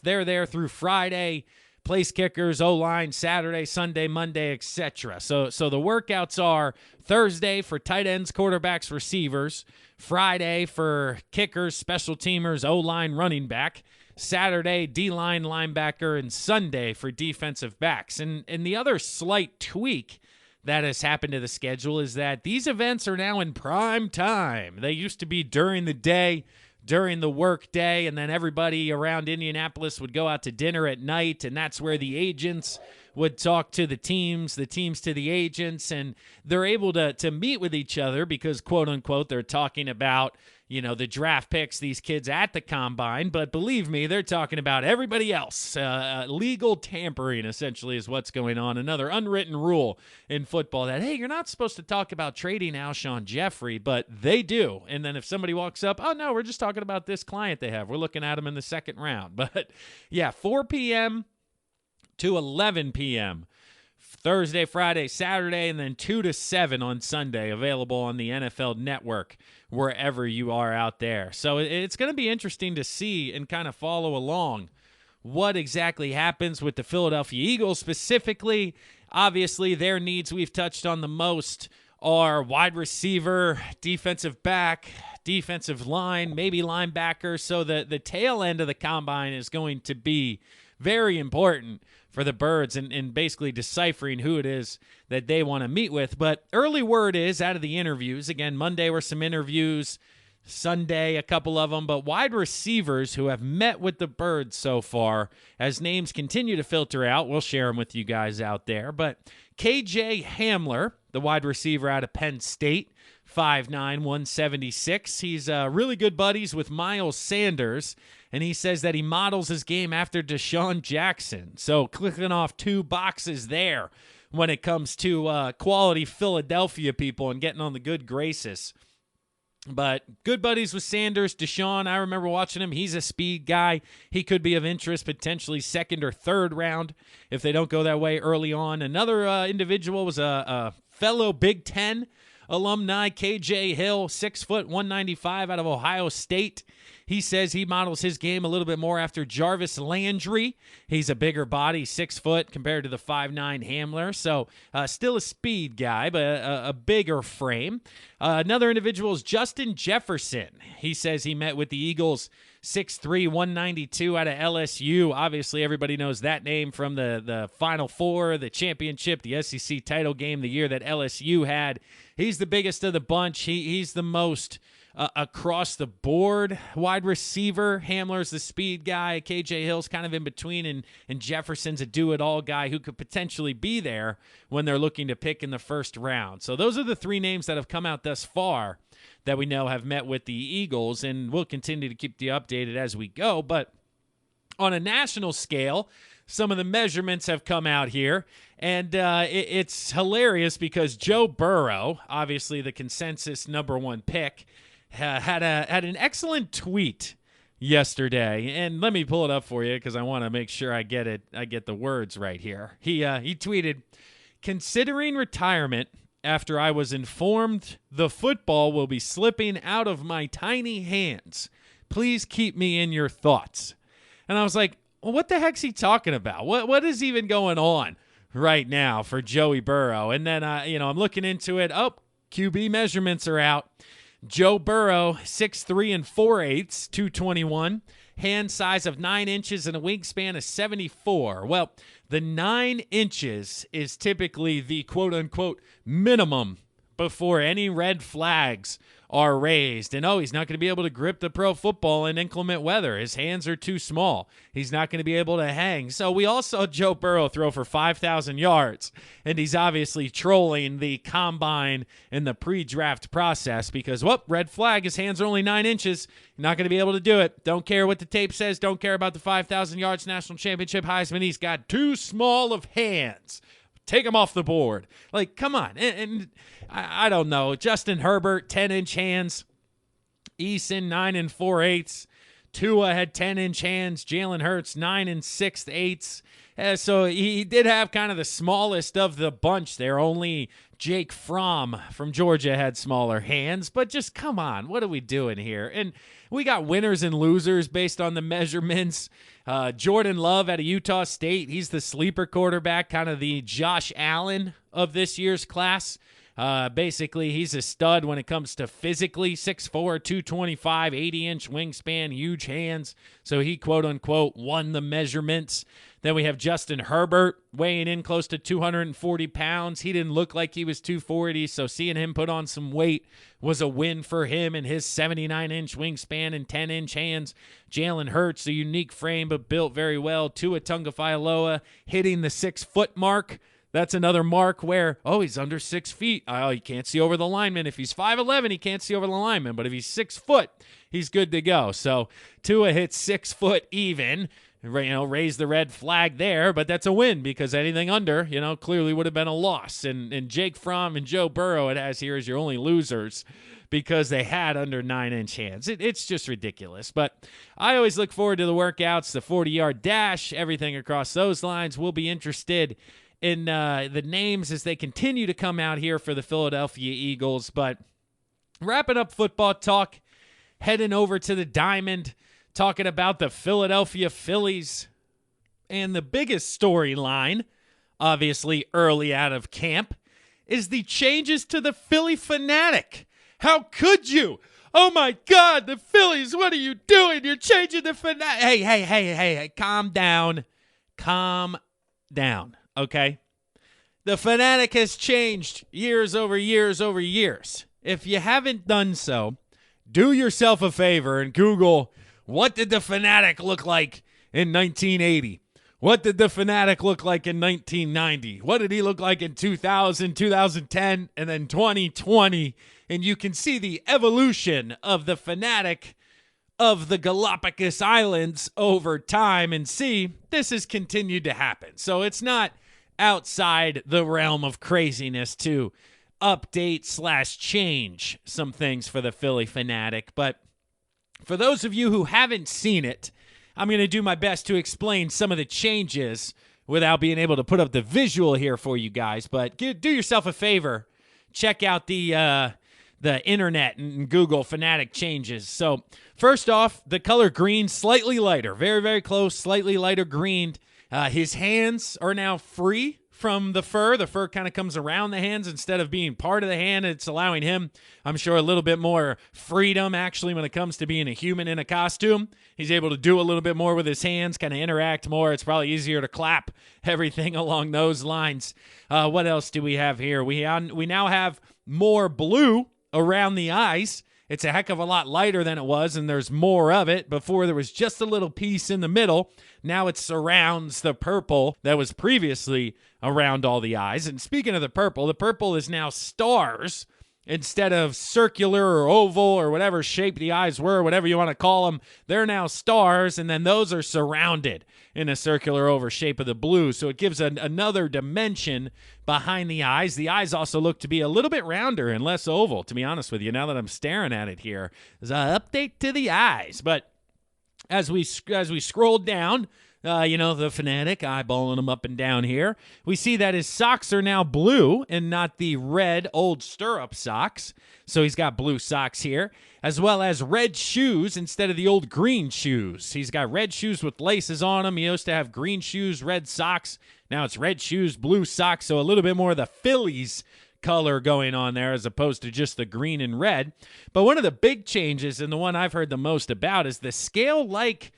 they're there through Friday. Place kickers, O-line, Saturday, Sunday, Monday, etc. So the workouts are Thursday for tight ends, quarterbacks, receivers. Friday for kickers, special teamers, O-line, running back. Saturday, D-line, linebacker. And Sunday for defensive backs. And the other slight tweak that has happened to the schedule is that these events are now in prime time. They used to be during the day, during the work day, and then everybody around Indianapolis would go out to dinner at night, and that's where the agents would talk to the teams to the agents, and they're able to meet with each other because, quote-unquote, they're talking about, the draft picks, these kids at the combine. But believe me, they're talking about everybody else. Legal tampering, essentially, is what's going on. Another unwritten rule in football that, hey, you're not supposed to talk about trading Alshon Jeffrey, but they do. And then if somebody walks up, oh, no, we're just talking about this client they have. We're looking at them in the second round. But, yeah, 4 p.m. to 11 p.m. Thursday, Friday, Saturday, and then 2 to 7 on Sunday, available on the NFL Network wherever you are out there. So it's going to be interesting to see and kind of follow along what exactly happens with the Philadelphia Eagles specifically. Obviously, their needs we've touched on the most are wide receiver, defensive back, defensive line, maybe linebacker. So the tail end of the combine is going to be very important for the Birds and basically deciphering who it is that they want to meet with. But early word is out of the interviews. Again, Monday were some interviews, Sunday a couple of them, but wide receivers who have met with the Birds so far, as names continue to filter out, we'll share them with you guys out there. But KJ Hamler, the wide receiver out of Penn State, 5'9", 176. He's really good buddies with Miles Sanders, and he says that he models his game after Deshaun Jackson. So clicking off 2 boxes there when it comes to quality Philadelphia people and getting on the good graces. But good buddies with Sanders. Deshaun, I remember watching him. He's a speed guy. He could be of interest, potentially second or third round if they don't go that way early on. Another individual was a fellow Big Ten alumni, KJ Hill, 6 foot, 195 out of Ohio State. He says he models his game a little bit more after Jarvis Landry. He's a bigger body, 6 foot compared to the 5'9" Hamler. So still a speed guy, but a bigger frame. Another individual is Justin Jefferson. He says he met with the Eagles, 6'3", 192 out of LSU. Obviously, everybody knows that name from the Final Four, the championship, the SEC title game, the year that LSU had. He's the biggest of the bunch. He's the most across the board wide receiver. Hamler's the speed guy. KJ Hill's kind of in between, and Jefferson's a do-it-all guy who could potentially be there when they're looking to pick in the first round. So those are the 3 names that have come out thus far that we know have met with the Eagles, and we'll continue to keep you updated as we go. But on a national scale, some of the measurements have come out here, and it's hilarious because Joe Burrow, obviously the consensus number 1 pick, had an excellent tweet yesterday, and let me pull it up for you because I want to make sure I get the words right here. He tweeted, "Considering retirement after I was informed the football will be slipping out of my tiny hands. Please keep me in your thoughts." And I was like, well, what the heck's he talking about? What is even going on right now for Joey Burrow? And then I'm looking into it. Oh, QB measurements are out. Joe Burrow, 6'3" and 4/8, 221. Hand size of 9 inches and a wingspan of 74. Well, the 9 inches is typically the quote-unquote minimum before any red flags are raised. And, he's not going to be able to grip the pro football in inclement weather. His hands are too small. He's not going to be able to hang. So we all saw Joe Burrow throw for 5,000 yards, and he's obviously trolling the combine and the pre-draft process because, red flag, his hands are only 9 inches. Not going to be able to do it. Don't care what the tape says. Don't care about the 5,000 yards national championship Heisman. He's got too small of hands. Take him off the board. Like, come on. And I don't know. Justin Herbert, 10-inch hands. Eason 9 4/8. Tua had 10-inch hands. Jalen Hurts 9 6/8. So he did have kind of the smallest of the bunch there. Only Jake Fromm from Georgia had smaller hands. But just come on, what are we doing here? And we got winners and losers based on the measurements. Jordan Love out of Utah State, he's the sleeper quarterback, kind of the Josh Allen of this year's class. Basically, he's a stud when it comes to physically, 6'4", 225, 80-inch wingspan, huge hands. So he, quote-unquote, won the measurements. Then we have Justin Herbert weighing in close to 240 pounds. He didn't look like he was 240, so seeing him put on some weight was a win for him and his 79-inch wingspan and 10-inch hands. Jalen Hurts, a unique frame but built very well. Tua Tagovailoa hitting the 6-foot mark. That's another mark where, he's under 6 feet. He can't see over the lineman. If he's 5'11", he can't see over the lineman. But if he's 6 foot, he's good to go. So Tua hits 6 foot even. Raise the red flag there, but that's a win because anything under, clearly would have been a loss. And Jake Fromm and Joe Burrow, it has here as your only losers because they had under 9-inch hands. It's just ridiculous. But I always look forward to the workouts, the 40-yard dash, everything across those lines. We'll be interested in the names as they continue to come out here for the Philadelphia Eagles. But wrapping up football talk, heading over to the Diamond, talking about the Philadelphia Phillies. And the biggest storyline, obviously early out of camp, is the changes to the Philly Fanatic. How could you? Oh my God, the Phillies, what are you doing? You're changing the Fanatic. Hey, calm down. Calm down, okay? The Fanatic has changed years over years over years. If you haven't done so, do yourself a favor and Google, what did the Fanatic look like in 1980? What did the Fanatic look like in 1990? What did he look like in 2000, 2010, and then 2020? And you can see the evolution of the Fanatic of the Galapagos Islands over time and see this has continued to happen. So it's not outside the realm of craziness to update/change some things for the Philly Fanatic. But for those of you who haven't seen it, I'm going to do my best to explain some of the changes without being able to put up the visual here for you guys. But do yourself a favor. Check out the internet and Google Fanatic changes. So first off, the color green, slightly lighter. Very, very close, slightly lighter green. His hands are now free from the fur. The fur kind of comes around the hands instead of being part of the hand. It's allowing him, I'm sure, a little bit more freedom, actually, when it comes to being a human in a costume. He's able to do a little bit more with his hands, kind of interact more. It's probably easier to clap, everything along those lines. What else do we have here? We now have more blue around the eyes. It's a heck of a lot lighter than it was, and there's more of it. Before, there was just a little piece in the middle. Now it surrounds the purple that was previously around all the eyes. And speaking of the purple is now stars instead of circular or oval or whatever shape the eyes were, whatever you want to call them. They're now stars, and then those are surrounded in a circular oval shape of the blue. So it gives another dimension behind the eyes. The eyes also look to be a little bit rounder and less oval, to be honest with you, now that I'm staring at it here. There's an update to the eyes. But as we scroll down, the Fanatic, eyeballing him up and down here, we see that his socks are now blue and not the red old stirrup socks. So he's got blue socks here, as well as red shoes instead of the old green shoes. He's got red shoes with laces on them. He used to have green shoes, red socks. Now it's red shoes, blue socks, so a little bit more of the Phillies color going on there as opposed to just the green and red. But one of the big changes, and the one I've heard the most about, is the scale-like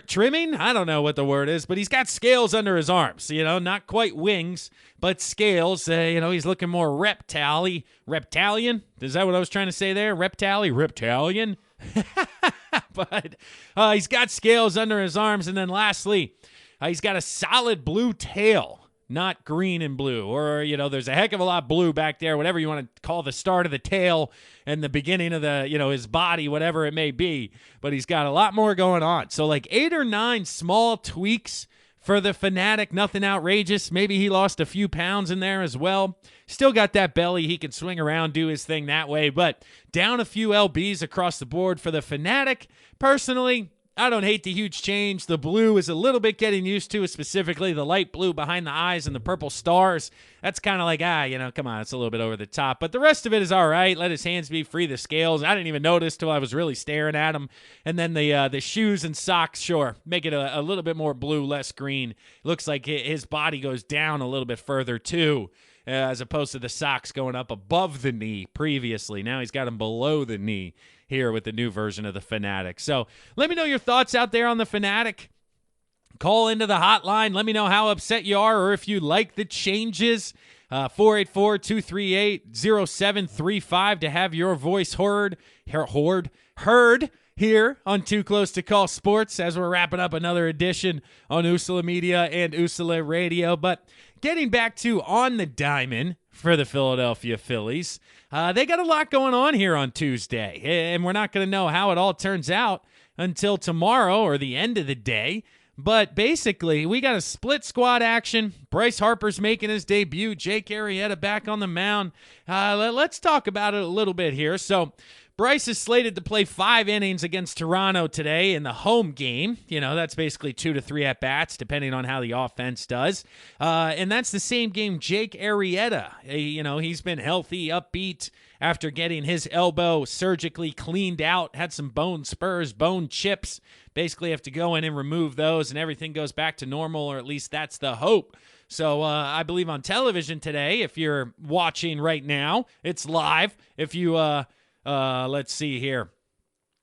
trimming. I don't know what the word is, but he's got scales under his arms, not quite wings, but scales. He's looking more reptilian. Is that what I was trying to say there? Reptilian. But he's got scales under his arms. And then lastly, he's got a solid blue tail. Not green and blue, or, there's a heck of a lot of blue back there, whatever you want to call the start of the tail and the beginning of the, his body, whatever it may be. But he's got a lot more going on. So like 8 or 9 small tweaks For the Fanatic, nothing outrageous. Maybe he lost a few pounds in there as well. Still got that belly. He can swing around, do his thing that way. But down a few lbs across the board for the Fanatic. Personally, I don't hate the huge change. The blue is a little bit getting used to, specifically the light blue behind the eyes and the purple stars. That's kind of like, come on, it's a little bit over the top. But the rest of it is all right. Let his hands be free, the scales. I didn't even notice till I was really staring at him. And then the shoes and socks, sure, make it a little bit more blue, less green. Looks like his body goes down a little bit further, too, as opposed to the socks going up above the knee previously. Now he's got them below the knee here with the new version of the Fanatic. So let me know your thoughts out there on the Fanatic. Call into the hotline. Let me know how upset you are or if you like the changes. 484-238-0735 to have your voice heard here on Too Close to Call Sports as we're wrapping up another edition on Usula Media and Usula Radio. But getting back to On the Diamond for the Philadelphia Phillies, they got a lot going on here on Tuesday, and we're not going to know how it all turns out until tomorrow or the end of the day. But basically, we got a split squad action. Bryce Harper's making his debut. Jake Arrieta back on the mound. Let's talk about it a little bit here. So Bryce is slated to play 5 innings against Toronto today in the home game. That's basically 2 to 3 at-bats, depending on how the offense does. And that's the same game Jake Arrieta. He's been healthy, upbeat after getting his elbow surgically cleaned out, had some bone spurs, bone chips. Basically have to go in and remove those, and everything goes back to normal, or at least that's the hope. So I believe on television today, if you're watching right now, it's live. If you, let's see here.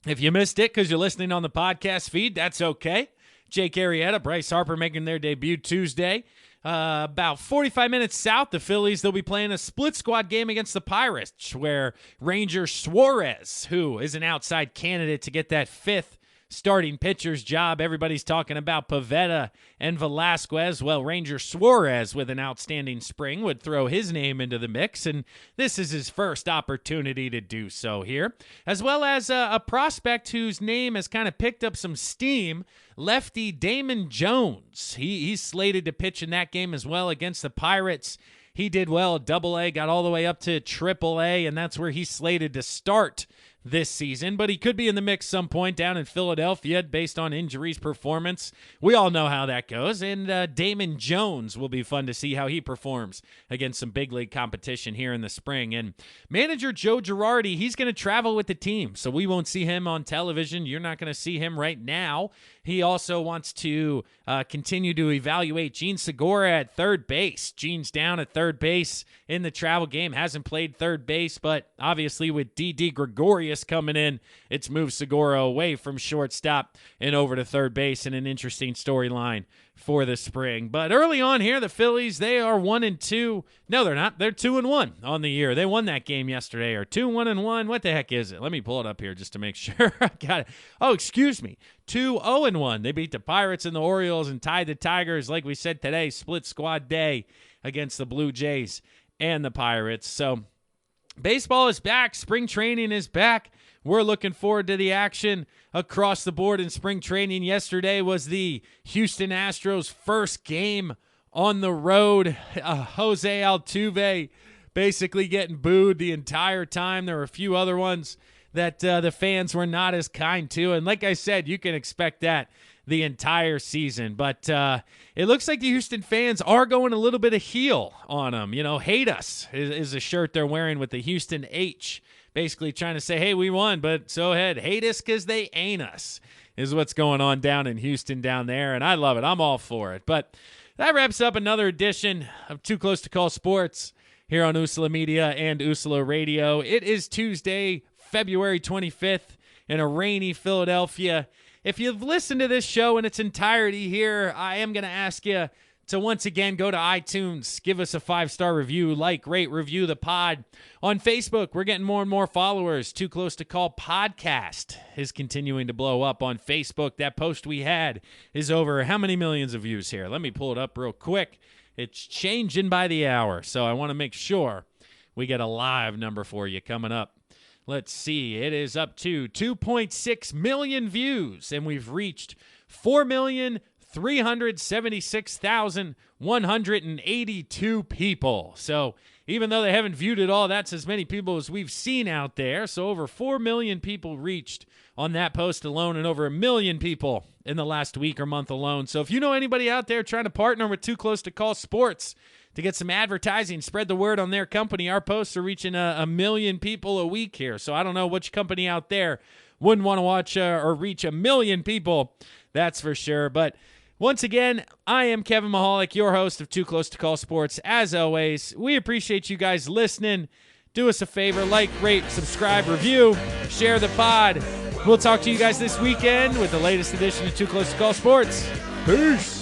If you missed it because you're listening on the podcast feed, that's okay. Jake Arrieta, Bryce Harper making their debut Tuesday. About 45 minutes south, the Phillies, they'll be playing a split squad game against the Pirates, where Ranger Suarez, who is an outside candidate to get that 5th starting pitcher's job. Everybody's talking about Pivetta and Velasquez. Well, Ranger Suarez, with an outstanding spring, would throw his name into the mix, and this is his first opportunity to do so here, as well as a prospect whose name has kind of picked up some steam, lefty Damon Jones. He's slated to pitch in that game as well against the Pirates. He did well at Double-A, got all the way up to Triple-A, and that's where he's slated to start this season, but he could be in the mix some point down in Philadelphia based on injuries, performance. We all know how that goes, and Damon Jones will be fun to see how he performs against some big league competition here in the spring. And manager Joe Girardi, he's going to travel with the team, so we won't see him on television. You're not going to see him right now. He also wants to continue to evaluate Gene Segura at third base. Gene's down at third base in the travel game, hasn't played third base, but obviously with Didi Gregorius coming in, it's moved Segura away from shortstop and over to third base, in an interesting storyline for the spring. But early on here, the Phillies, they are 1-2. No, they're not. They're 2-1 on the year. They won that game yesterday, or 2-1-1. What the heck is it? Let me pull it up here just to make sure I got it. Oh, excuse me. 2-0-1. They beat the Pirates and the Orioles and tied the Tigers, like we said today, split squad day against the Blue Jays and the Pirates. So baseball is back. Spring training is back. We're looking forward to the action across the board in spring training. Yesterday was the Houston Astros' first game on the road. Jose Altuve basically getting booed the entire time. There were a few other ones that the fans were not as kind to. And like I said, you can expect that the entire season. But it looks like the Houston fans are going a little bit of heel on them. Hate us is a shirt they're wearing with the Houston H, basically trying to say, hey, we won, but so ahead. Hate us because they ain't us is what's going on down in Houston down there, and I love it. I'm all for it. But that wraps up another edition of Too Close to Call Sports here on Usula Media and Usula Radio. It is Tuesday, February 25th in a rainy Philadelphia. If you've listened to this show in its entirety here, I am going to ask you to once again go to iTunes, give us a 5-star review, like, rate, review the pod. On Facebook, we're getting more and more followers. Too Close to Call podcast is continuing to blow up on Facebook. That post we had is over how many millions of views here? Let me pull it up real quick. It's changing by the hour, so I want to make sure we get a live number for you coming up. Let's see. It is up to 2.6 million views, and we've reached 4,300,000 376,182 people. So even though they haven't viewed it all, that's as many people as we've seen out there. So over 4 million people reached on that post alone, and over 1 million people in the last week or month alone. So if you know anybody out there trying to partner with Too Close to Call Sports to get some advertising, spread the word on their company, our posts are reaching 1 million people a week here. So I don't know which company out there wouldn't want to watch or reach 1 million people, that's for sure. But once again, I am Kevin Mahalik, your host of Too Close to Call Sports. As always, we appreciate you guys listening. Do us a favor, like, rate, subscribe, review, share the pod. We'll talk to you guys this weekend with the latest edition of Too Close to Call Sports. Peace.